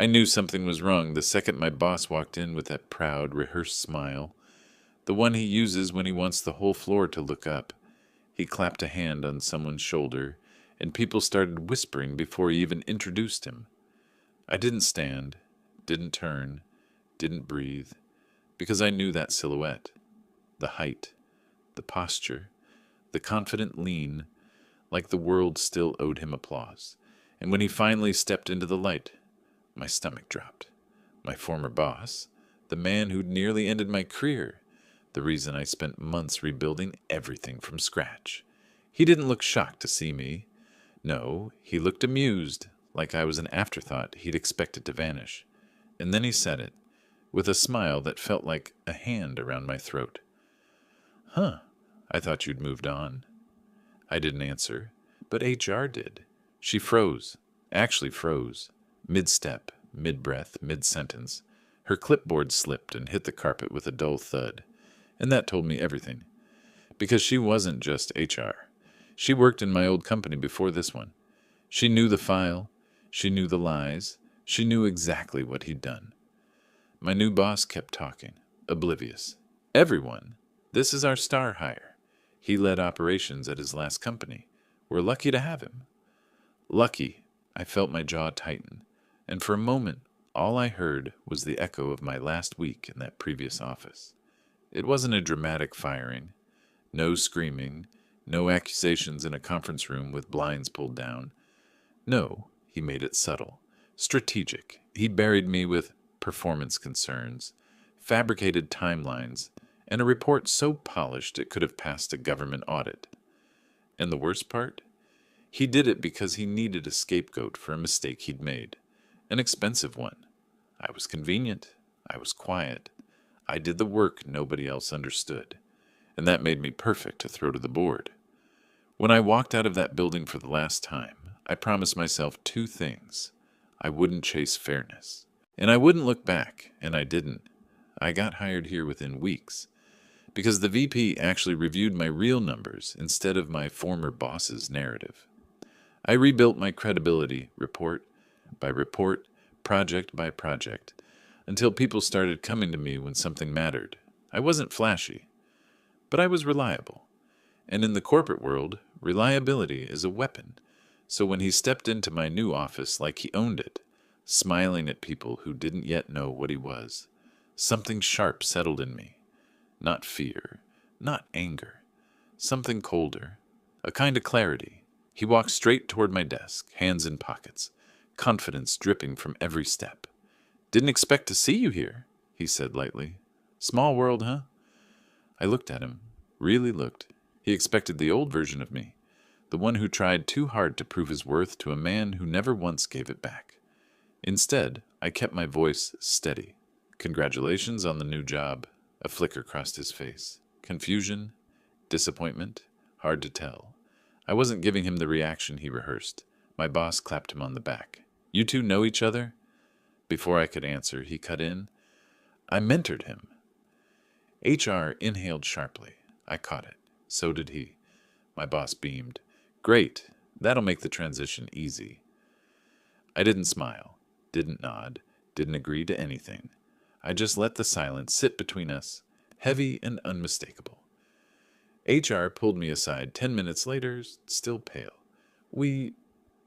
I knew something was wrong the second my boss walked in with that proud, rehearsed smile, the one he uses when he wants the whole floor to look up. He clapped a hand on someone's shoulder, and people started whispering before he even introduced him. I didn't stand, didn't turn, didn't breathe, because I knew that silhouette, the height, the posture, the confident lean, like the world still owed him applause. And when he finally stepped into the light, my stomach dropped. My former boss, the man who'd nearly ended my career, the reason I spent months rebuilding everything from scratch. He didn't look shocked to see me. No, he looked amused, like I was an afterthought he'd expected to vanish. And then he said it, with a smile that felt like a hand around my throat. "Huh, I thought you'd moved on." I didn't answer, but HR did. She froze, actually froze, mid-step, mid-breath, mid-sentence. Her clipboard slipped and hit the carpet with a dull thud, and that told me everything. Because she wasn't just HR. She worked in my old company before this one. She knew the file, she knew the lies, she knew exactly what he'd done. My new boss kept talking, oblivious. "Everyone, this is our star hire. He led operations at his last company. We're lucky to have him." Lucky, I felt my jaw tighten, and for a moment, all I heard was the echo of my last week in that previous office. It wasn't a dramatic firing. No screaming, no accusations in a conference room with blinds pulled down. No, he made it subtle, strategic. He buried me with performance concerns, fabricated timelines, and a report so polished it could have passed a government audit. And the worst part? He did it because he needed a scapegoat for a mistake he'd made. An expensive one. I was convenient. I was quiet. I did the work nobody else understood. And that made me perfect to throw to the board. When I walked out of that building for the last time, I promised myself two things. I wouldn't chase fairness. And I wouldn't look back, and I didn't. I got hired here within weeks, because the VP actually reviewed my real numbers instead of my former boss's narrative. I rebuilt my credibility report by report, project by project, until people started coming to me when something mattered. I wasn't flashy, but I was reliable. And in the corporate world, reliability is a weapon. So when he stepped into my new office like he owned it, smiling at people who didn't yet know what he was, something sharp settled in me. Not fear, not anger, something colder, a kind of clarity. He walked straight toward my desk, hands in pockets, confidence dripping from every step. "Didn't expect to see you here," he said lightly. "Small world, huh?" I looked at him, really looked. He expected the old version of me, the one who tried too hard to prove his worth to a man who never once gave it back. Instead, I kept my voice steady. "Congratulations on the new job." A flicker crossed his face. Confusion? Disappointment? Hard to tell. I wasn't giving him the reaction he rehearsed. My boss clapped him on the back. "You two know each other?" Before I could answer, he cut in. "I mentored him." HR inhaled sharply. I caught it. So did he. My boss beamed. "Great. That'll make the transition easy." I didn't smile, didn't nod, didn't agree to anything. I just let the silence sit between us, heavy and unmistakable. HR pulled me aside 10 minutes later, still pale. "We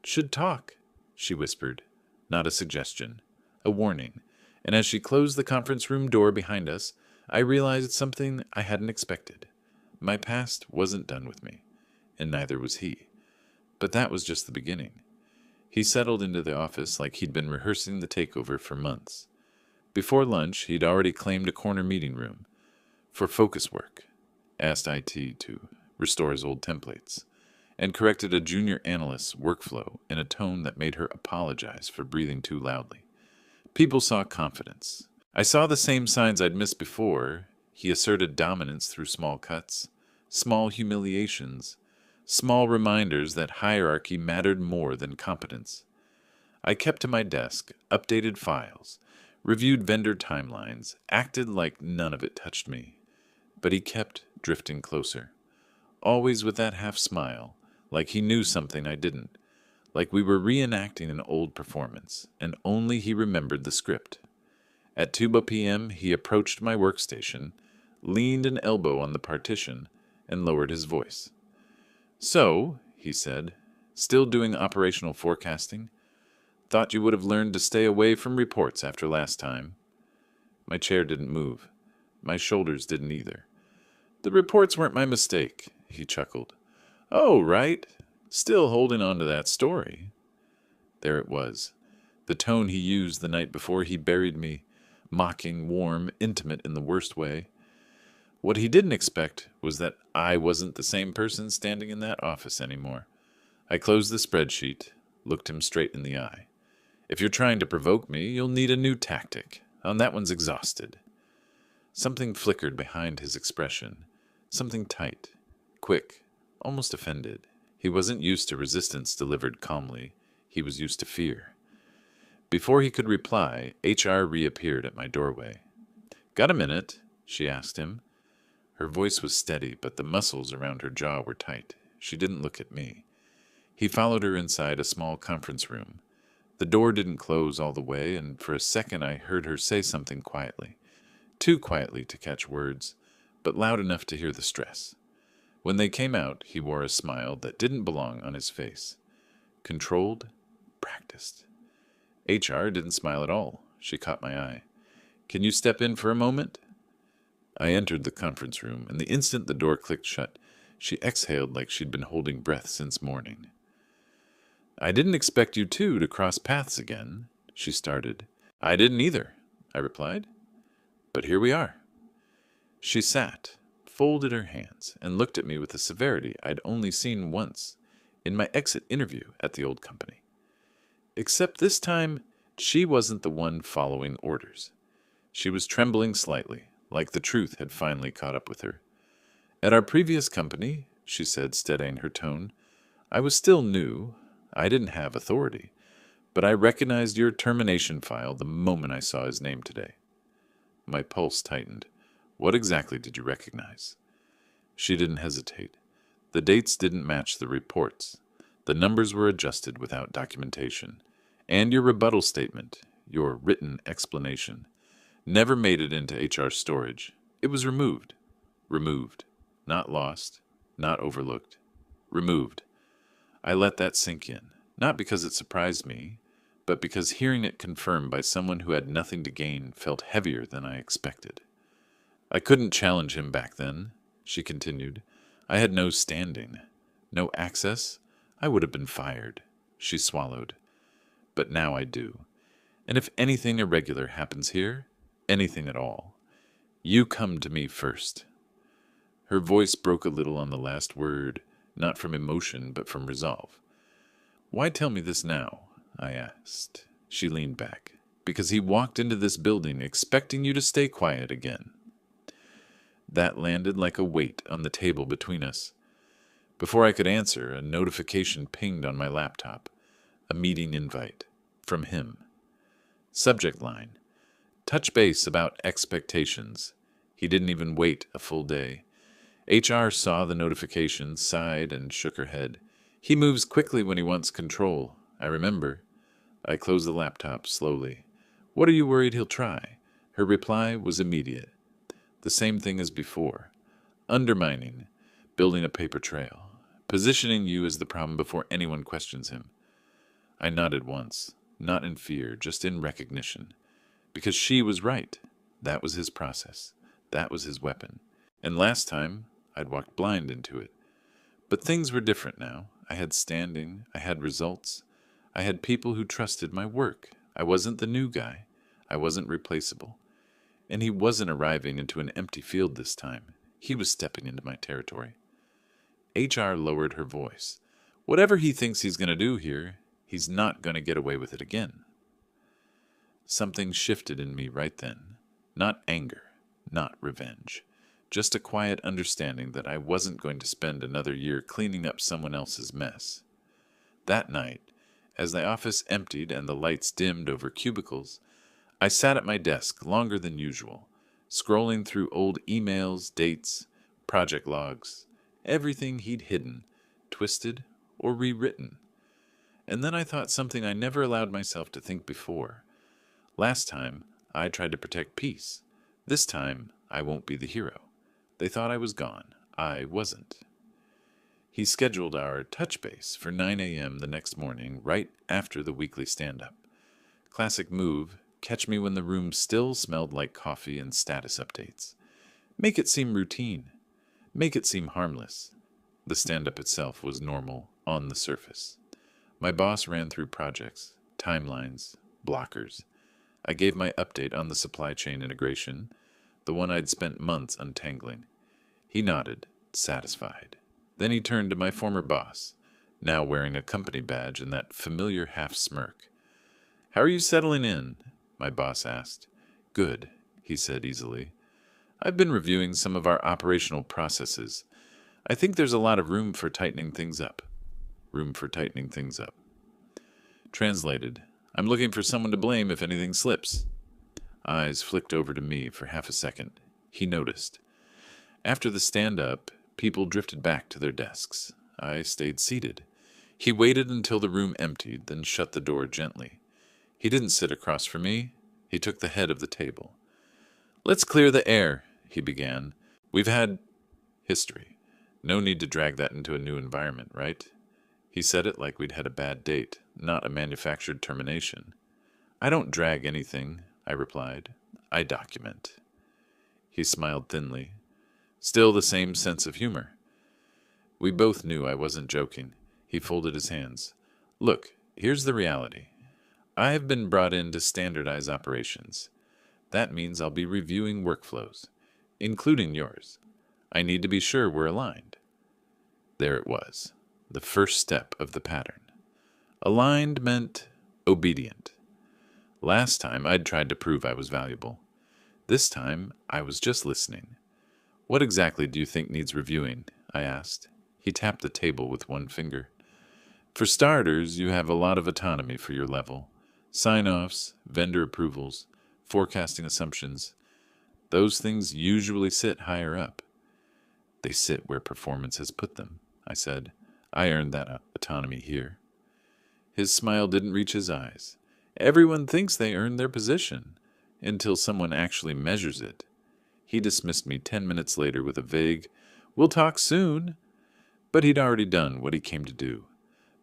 should talk," she whispered. Not a suggestion, a warning. And as she closed the conference room door behind us, I realized something I hadn't expected. My past wasn't done with me, and neither was he. But that was just the beginning. He settled into the office like he'd been rehearsing the takeover for months. Before lunch, he'd already claimed a corner meeting room for focus work, asked IT to restore his old templates, and corrected a junior analyst's workflow in a tone that made her apologize for breathing too loudly. People saw confidence. I saw the same signs I'd missed before. He asserted dominance through small cuts, small humiliations, small reminders that hierarchy mattered more than competence. I kept to my desk, updated files, reviewed vendor timelines, acted like none of it touched me. But he kept drifting closer, always with that half smile, like he knew something I didn't, like we were reenacting an old performance, and only he remembered the script. At 2 p.m., he approached my workstation, leaned an elbow on the partition, and lowered his voice. "So," he said, "still doing operational forecasting? Thought you would have learned to stay away from reports after last time." My chair didn't move. My shoulders didn't either. "The reports weren't my mistake," he chuckled. "Oh, right. Still holding on to that story." There it was. The tone he used the night before he buried me. Mocking, warm, intimate in the worst way. What he didn't expect was that I wasn't the same person standing in that office anymore. I closed the spreadsheet, looked him straight in the eye. "If you're trying to provoke me, you'll need a new tactic. That one's exhausted." Something flickered behind his expression. Something tight, quick, almost offended. He wasn't used to resistance delivered calmly. He was used to fear. Before he could reply, HR reappeared at my doorway. "Got a minute?" she asked him. Her voice was steady, but the muscles around her jaw were tight. She didn't look at me. He followed her inside a small conference room. The door didn't close all the way, and for a second I heard her say something quietly. Too quietly to catch words, but loud enough to hear the stress. When they came out, he wore a smile that didn't belong on his face. Controlled, practiced. HR didn't smile at all. She caught my eye. "Can you step in for a moment?" I entered the conference room, and the instant the door clicked shut, she exhaled like she'd been holding breath since morning. "I didn't expect you two to cross paths again," she started. "I didn't either," I replied. "But here we are." She sat, folded her hands, and looked at me with a severity I'd only seen once, in my exit interview at the old company. Except this time, she wasn't the one following orders. She was trembling slightly, like the truth had finally caught up with her. "At our previous company," she said, steadying her tone, "I was still new. I didn't have authority. But I recognized your termination file the moment I saw his name today." My pulse tightened. "What exactly did you recognize?" She didn't hesitate. The dates didn't match the reports. The numbers were adjusted without documentation. And your rebuttal statement, your written explanation, never made it into HR storage. It was removed. Removed. Not lost. Not overlooked. Removed. I let that sink in, not because it surprised me, but because hearing it confirmed by someone who had nothing to gain felt heavier than I expected. "I couldn't challenge him back then," she continued. "I had no standing, no access. I would have been fired." She swallowed. "But now I do. And if anything irregular happens here, anything at all, you come to me first." Her voice broke a little on the last word, not from emotion, but from resolve. "Why tell me this now?" I asked. She leaned back. "Because he walked into this building expecting you to stay quiet again." That landed like a weight on the table between us. Before I could answer, a notification pinged on my laptop. A meeting invite. From him. Subject line: "Touch base about expectations." He didn't even wait a full day. HR saw the notification, sighed, and shook her head. "He moves quickly when he wants control. I remember." I closed the laptop slowly. "What are you worried he'll try?" Her reply was immediate. The same thing as before. Undermining. Building a paper trail. Positioning you as the problem before anyone questions him. I nodded once. Not in fear, just in recognition. Because she was right. That was his process. That was his weapon. And last time, I'd walked blind into it. But things were different now. I had standing. I had results. I had people who trusted my work. I wasn't the new guy. I wasn't replaceable. And he wasn't arriving into an empty field this time. He was stepping into my territory. HR lowered her voice. "Whatever he thinks he's going to do here, he's not going to get away with it again." Something shifted in me right then. Not anger, not revenge. Just a quiet understanding that I wasn't going to spend another year cleaning up someone else's mess. That night, as the office emptied and the lights dimmed over cubicles, I sat at my desk longer than usual, scrolling through old emails, dates, project logs, everything he'd hidden, twisted, or rewritten. And then I thought something I never allowed myself to think before. Last time, I tried to protect peace. This time, I won't be the hero. They thought I was gone. I wasn't. He scheduled our touch base for 9 a.m. the next morning, right after the weekly stand-up. Classic move, catch me when the room still smelled like coffee and status updates. Make it seem routine. Make it seem harmless. The stand-up itself was normal on the surface. My boss ran through projects, timelines, blockers. I gave my update on the supply chain integration, the one I'd spent months untangling. He nodded, satisfied. Then he turned to my former boss, now wearing a company badge and that familiar half-smirk. "How are you settling in?" my boss asked. "Good," he said easily. "I've been reviewing some of our operational processes. I think there's a lot of room for tightening things up." Room for tightening things up. Translated, I'm looking for someone to blame if anything slips. Eyes flicked over to me for half a second. He noticed. After the stand-up, people drifted back to their desks. I stayed seated. He waited until the room emptied, then shut the door gently. He didn't sit across from me. He took the head of the table. "Let's clear the air," he began. "We've had history. No need to drag that into a new environment, right?" He said it like we'd had a bad date, not a manufactured termination. "I don't drag anything," I replied. "I document." He smiled thinly. Still the same sense of humor. We both knew I wasn't joking. He folded his hands. "Look, here's the reality. I have been brought in to standardize operations. That means I'll be reviewing workflows, including yours. I need to be sure we're aligned." There it was, the first step of the pattern. Aligned meant obedient. Last time I'd tried to prove I was valuable. This time I was just listening. "What exactly do you think needs reviewing?" I asked. He tapped the table with one finger. "For starters, you have a lot of autonomy for your level. Sign-offs, vendor approvals, forecasting assumptions. Those things usually sit higher up." "They sit where performance has put them," I said. "I earned that autonomy here." His smile didn't reach his eyes. Everyone thinks they earned their position, until someone actually measures it. He dismissed me 10 minutes later with a vague, "We'll talk soon." But he'd already done what he came to do.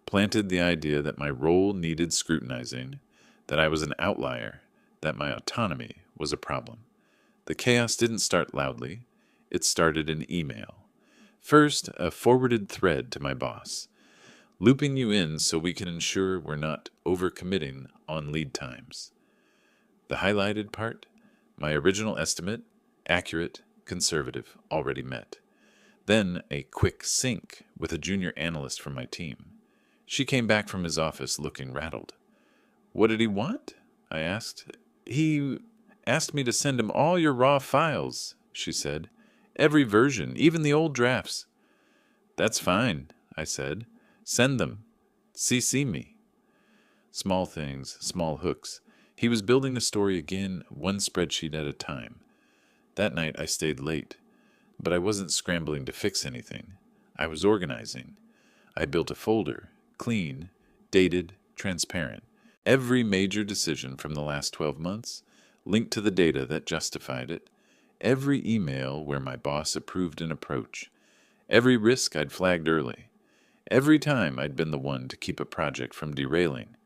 Planted the idea that my role needed scrutinizing, that I was an outlier, that my autonomy was a problem. The chaos didn't start loudly. It started in email. First, a forwarded thread to my boss, looping you in so we can ensure we're not overcommitting on lead times. The highlighted part, my original estimate, accurate, conservative, already met. Then a quick sync with a junior analyst from my team. She came back from his office looking rattled. "What did he want?" I asked. "He asked me to send him all your raw files," she said. "Every version, even the old drafts." "That's fine," I said. "Send them. CC me." Small things, small hooks. He was building the story again, one spreadsheet at a time. That night I stayed late, but I wasn't scrambling to fix anything. I was organizing. I built a folder, clean, dated, transparent. Every major decision from the last 12 months, linked to the data that justified it. Every email where my boss approved an approach. Every risk I'd flagged early. Every time I'd been the one to keep a project from derailing.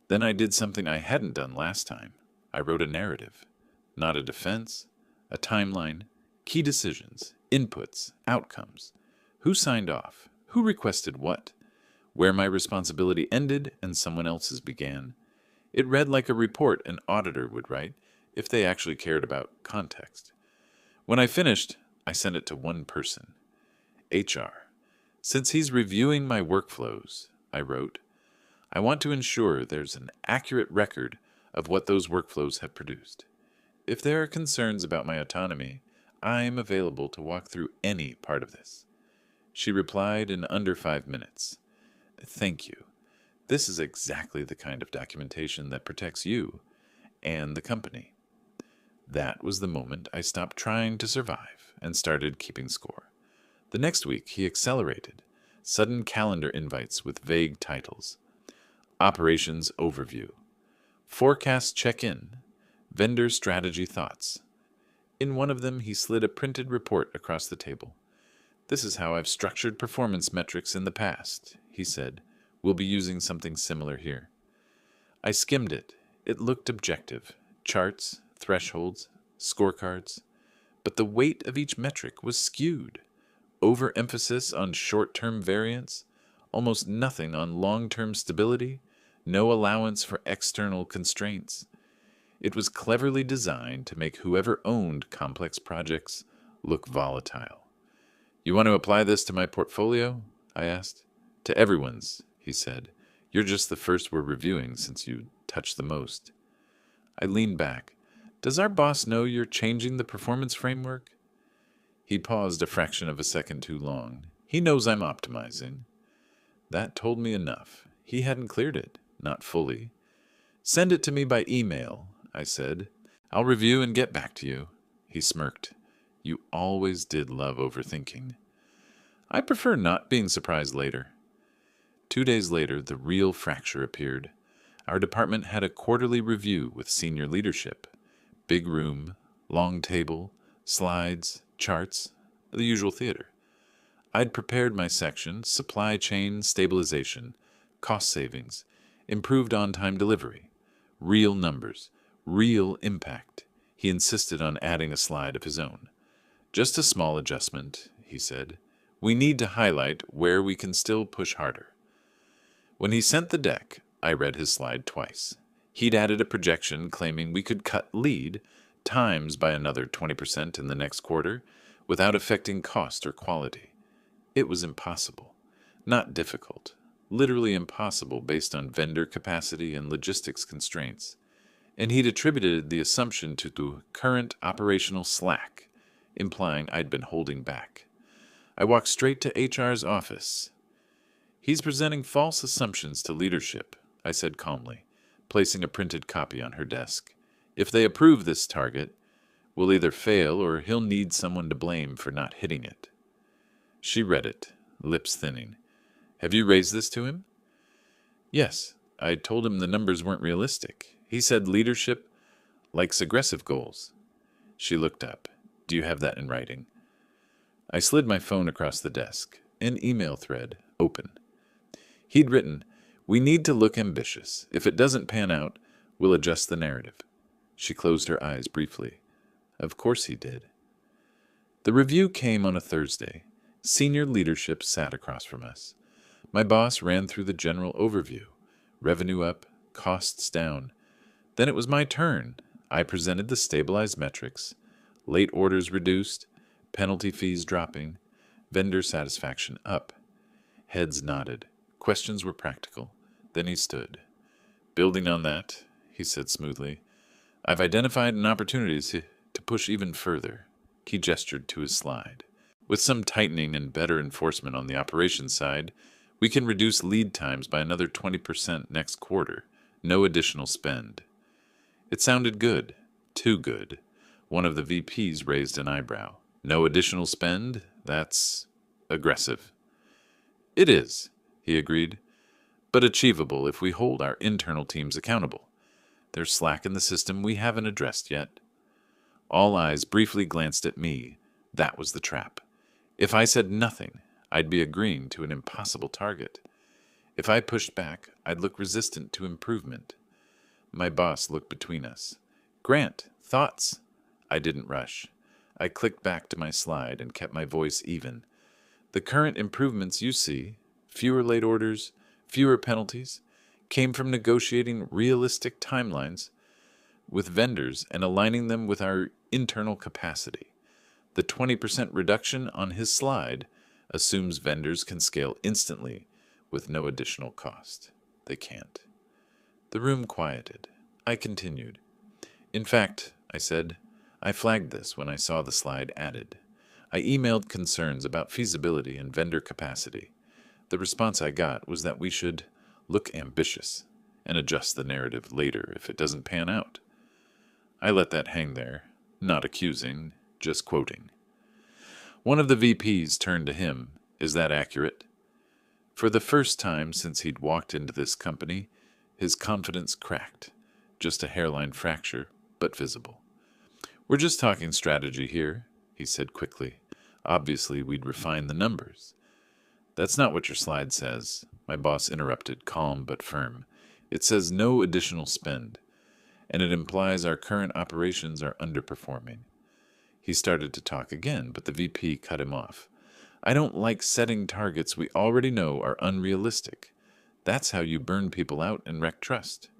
Then I did something I hadn't done last time. I wrote a narrative. Not a defense, a timeline, key decisions, inputs, outcomes. Who signed off? Who requested what? Where my responsibility ended and someone else's began. It read like a report an auditor would write if they actually cared about context. When I finished, I sent it to one person. HR. "Since he's reviewing my workflows," I wrote, "I want to ensure there's an accurate record of what those workflows have produced. If there are concerns about my autonomy, I'm available to walk through any part of this." She replied in under 5 minutes. "Thank you. This is exactly the kind of documentation that protects you and the company." That was the moment I stopped trying to survive and started keeping score. The next week, he accelerated. Sudden calendar invites with vague titles. Operations Overview. Forecast Check-In. Vendor Strategy Thoughts. In one of them, he slid a printed report across the table. This is how I've structured performance metrics in the past, he said. We'll be using something similar here. I skimmed it. It looked objective. Charts, thresholds, scorecards. But the weight of each metric was skewed. Overemphasis on short-term variance, almost nothing on long-term stability, no allowance for external constraints. It was cleverly designed to make whoever owned complex projects look volatile. You want to apply this to my portfolio? I asked. To everyone's, he said. You're just the first we're reviewing since you touched the most. I leaned back. Does our boss know you're changing the performance framework? He paused a fraction of a second too long. He knows I'm optimizing. That told me enough. He hadn't cleared it, not fully. Send it to me by email, I said. I'll review and get back to you. He smirked. You always did love overthinking. I prefer not being surprised later. 2 days later, the real fracture appeared. Our department had a quarterly review with senior leadership. Big room, long table, slides, charts, the usual theater. I'd prepared my section, supply chain stabilization, cost savings, improved on-time delivery, real numbers, real impact. He insisted on adding a slide of his own. Just a small adjustment, he said. We need to highlight where we can still push harder. When he sent the deck, I read his slide twice. He'd added a projection claiming we could cut lead times by another 20% in the next quarter without affecting cost or quality. It was impossible. Not difficult. Literally impossible based on vendor capacity and logistics constraints. And he'd attributed the assumption to the current operational slack, implying I'd been holding back. I walked straight to HR's office. He's presenting false assumptions to leadership, I said calmly, placing a printed copy on her desk. If they approve this target, we'll either fail or he'll need someone to blame for not hitting it. She read it, lips thinning. Have you raised this to him? Yes, I told him the numbers weren't realistic. He said leadership likes aggressive goals. She looked up. Do you have that in writing? I slid my phone across the desk, an email thread, open. He'd written, we need to look ambitious. If it doesn't pan out, we'll adjust the narrative. She closed her eyes briefly. Of course he did. The review came on a Thursday. Senior leadership sat across from us. My boss ran through the general overview. Revenue up, costs down. Then it was my turn. I presented the stabilized metrics. Late orders reduced, penalty fees dropping, vendor satisfaction up. Heads nodded. Questions were practical. Then he stood. Building on that, he said smoothly, I've identified an opportunity to push even further. He gestured to his slide. With some tightening and better enforcement on the operations side, we can reduce lead times by another 20% next quarter. No additional spend. It sounded good. Too good. One of the VPs raised an eyebrow. No additional spend? That's aggressive. It is, he agreed, but achievable if we hold our internal teams accountable. There's slack in the system we haven't addressed yet. All eyes briefly glanced at me. That was the trap. If I said nothing, I'd be agreeing to an impossible target. If I pushed back, I'd look resistant to improvement. My boss looked between us. Grant, thoughts? I didn't rush. I clicked back to my slide and kept my voice even. The current improvements you see, fewer late orders, fewer penalties, came from negotiating realistic timelines with vendors and aligning them with our internal capacity. The 20% reduction on his slide assumes vendors can scale instantly with no additional cost. They can't. The room quieted. I continued. In fact, I said, I flagged this when I saw the slide added. I emailed concerns about feasibility and vendor capacity. The response I got was that we should look ambitious and adjust the narrative later if it doesn't pan out. I let that hang there, not accusing, just quoting. One of the VPs turned to him. Is that accurate? For the first time since he'd walked into this company, His confidence cracked. Just a hairline fracture, but visible. "We're just talking strategy here," he said quickly. "Obviously, we'd refine the numbers." "That's not what your slide says," my boss interrupted, calm but firm. "It says no additional spend, and it implies our current operations are underperforming." He started to talk again, but the VP cut him off. "I don't like setting targets we already know are unrealistic. That's how you burn people out and wreck trust."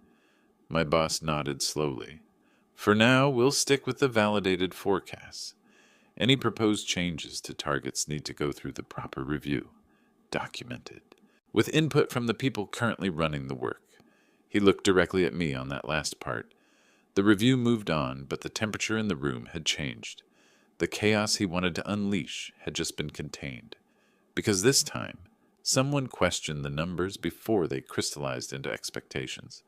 My boss nodded slowly. "For now, we'll stick with the validated forecasts. Any proposed changes to targets need to go through the proper review. Documented. With input from the people currently running the work." He looked directly at me on that last part. The review moved on, but the temperature in the room had changed. The chaos he wanted to unleash had just been contained. Because this time, someone questioned the numbers before they crystallized into expectations.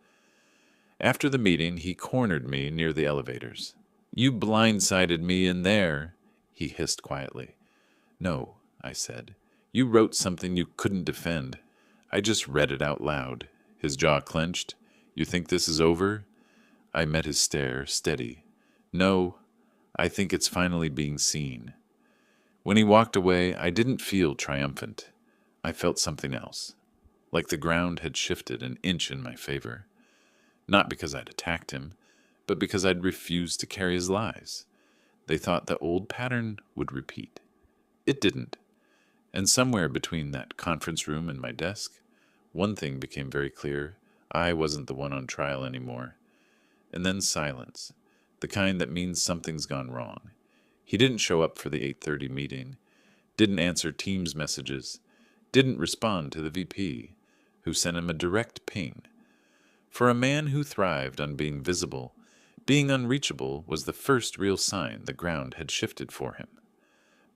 After the meeting, he cornered me near the elevators. "You blindsided me in there," he hissed quietly. "No," I said. "You wrote something you couldn't defend. I just read it out loud." His jaw clenched. "You think this is over?" I met his stare, steady. "No, I think it's finally being seen." When he walked away, I didn't feel triumphant. I felt something else, like the ground had shifted an inch in my favor. Not because I'd attacked him, but because I'd refused to carry his lies. They thought the old pattern would repeat. It didn't. And somewhere between that conference room and my desk, one thing became very clear. I wasn't the one on trial anymore. And then silence, the kind that means something's gone wrong. He didn't show up for the 8:30 meeting, didn't answer Teams messages, didn't respond to the VP, who sent him a direct ping. For a man who thrived on being visible, being unreachable was the first real sign the ground had shifted for him.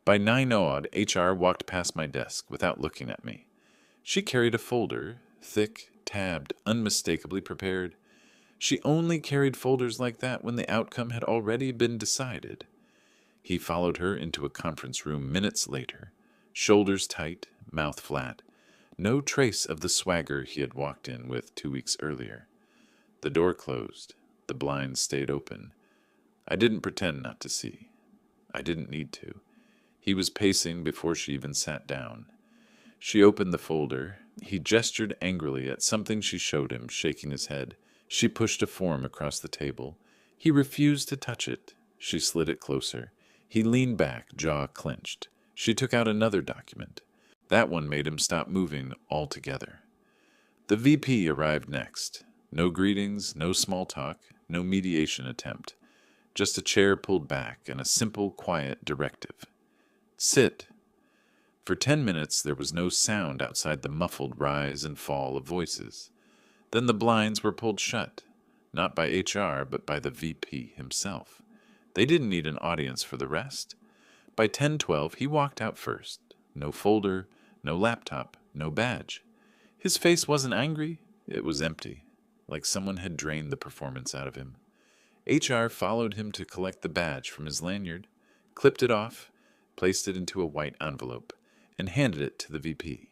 By 9 odd, HR walked past my desk without looking at me. She carried a folder, thick, tabbed, unmistakably prepared. She only carried folders like that when the outcome had already been decided. He followed her into a conference room minutes later, shoulders tight, mouth flat, no trace of the swagger he had walked in with 2 weeks earlier. The door closed. The blinds stayed open. I didn't pretend not to see. I didn't need to. He was pacing before she even sat down. She opened the folder. He gestured angrily at something she showed him, shaking his head. She pushed a form across the table. He refused to touch it. She slid it closer. He leaned back, jaw clenched. She took out another document. That one made him stop moving altogether. The VP arrived next. No greetings, no small talk, no mediation attempt. Just a chair pulled back and a simple, quiet directive. "Sit." For 10 minutes there was no sound outside the muffled rise and fall of voices. Then the blinds were pulled shut, not by HR, but by the VP himself. They didn't need an audience for the rest. By 10:12 he walked out first. No folder, no laptop, no badge. His face wasn't angry, it was empty, like someone had drained the performance out of him. HR followed him to collect the badge from his lanyard, clipped it off, placed it into a white envelope, and handed it to the VP.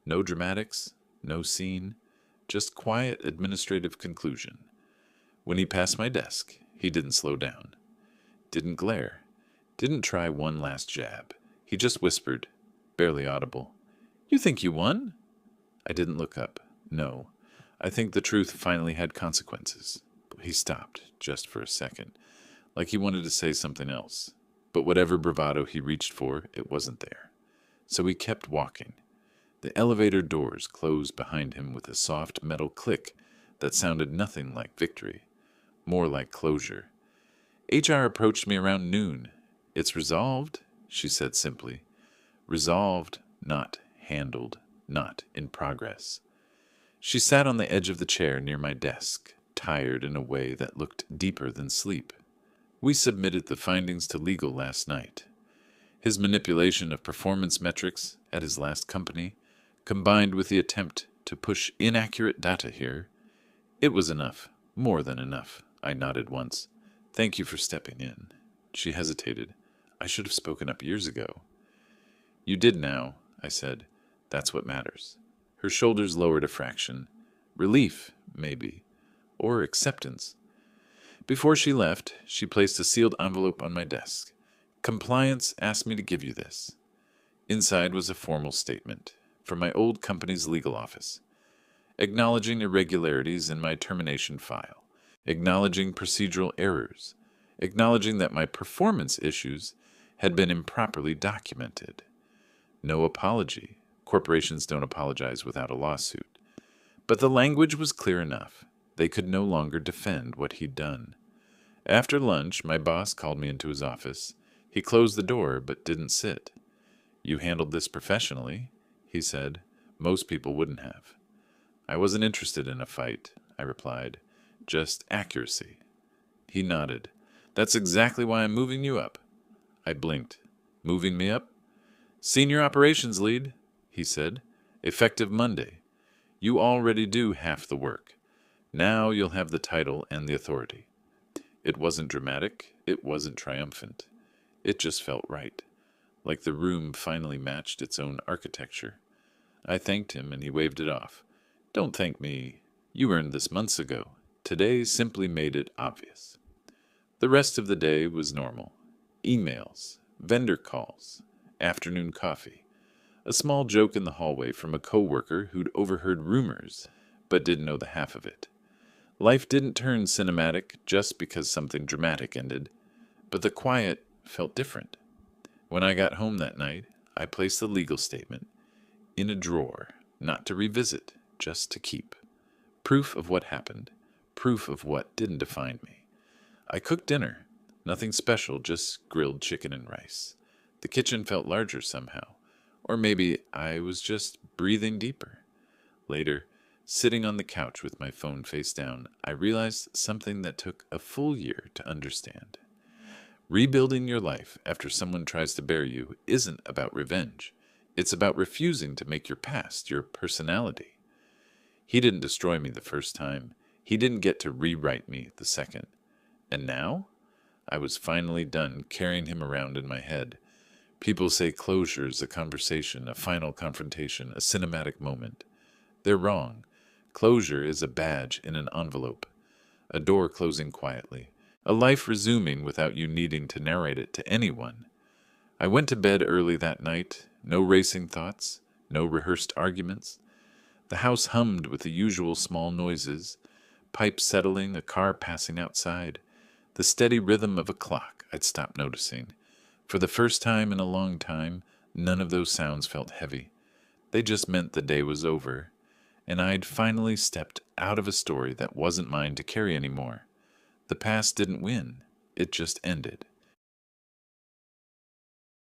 No dramatics, no scene, just quiet administrative conclusion. When he passed my desk, he didn't slow down, didn't glare, didn't try one last jab. He just whispered, barely audible, "You think you won?" I didn't look up. No, I think the truth finally had consequences. He stopped, just for a second, like he wanted to say something else. But whatever bravado he reached for, it wasn't there. So he kept walking. The elevator doors closed behind him with a soft metal click that sounded nothing like victory, more like closure. HR approached me around noon. "It's resolved," she said simply. Resolved, not handled, not in progress. She sat on the edge of the chair near my desk, tired in a way that looked deeper than sleep. "We submitted the findings to legal last night. His manipulation of performance metrics at his last company, combined with the attempt to push inaccurate data here, it was enough, more than enough." I nodded once. "Thank you for stepping in." She hesitated. "I should have spoken up years ago." "You did now," I said. "That's what matters." Her shoulders lowered a fraction. Relief, maybe. Or acceptance. Before she left, she placed a sealed envelope on my desk. Compliance asked me to give you this. Inside was a formal statement from my old company's legal office, acknowledging irregularities in my termination file, acknowledging procedural errors, acknowledging that my performance issues had been improperly documented. No apology. Corporations don't apologize without a lawsuit. But the language was clear enough. They could no longer defend what he'd done. After lunch, my boss called me into his office. He closed the door, but didn't sit. "You handled this professionally," he said. "Most people wouldn't have." "I wasn't interested in a fight," I replied. "Just accuracy." He nodded. "That's exactly why I'm moving you up." I blinked. "Moving me up?" "Senior operations lead," he said. "Effective Monday. You already do half the work. Now you'll have the title and the authority." It wasn't dramatic. It wasn't triumphant. It just felt right. Like the room finally matched its own architecture. I thanked him, and he waved it off. "Don't thank me. You earned this months ago. Today simply made it obvious." The rest of the day was normal. Emails, vendor calls, afternoon coffee, a small joke in the hallway from a coworker who'd overheard rumors but didn't know the half of it. Life didn't turn cinematic just because something dramatic ended, but the quiet felt different. When I got home that night, I placed the legal statement in a drawer, not to revisit, just to keep. Proof of what happened, proof of what didn't define me. I cooked dinner. Nothing special, just grilled chicken and rice. The kitchen felt larger somehow. Or maybe I was just breathing deeper. Later, sitting on the couch with my phone face down, I realized something that took a full year to understand. Rebuilding your life after someone tries to bury you isn't about revenge. It's about refusing to make your past your personality. He didn't destroy me the first time. He didn't get to rewrite me the second. And now? I was finally done carrying him around in my head. People say closure is a conversation, a final confrontation, a cinematic moment. They're wrong. Closure is a badge in an envelope, a door closing quietly, a life resuming without you needing to narrate it to anyone. I went to bed early that night, no racing thoughts, no rehearsed arguments. The house hummed with the usual small noises, pipes settling, a car passing outside, the steady rhythm of a clock I'd stopped noticing. For the first time in a long time, none of those sounds felt heavy. They just meant the day was over, and I'd finally stepped out of a story that wasn't mine to carry anymore. The past didn't win. It just ended.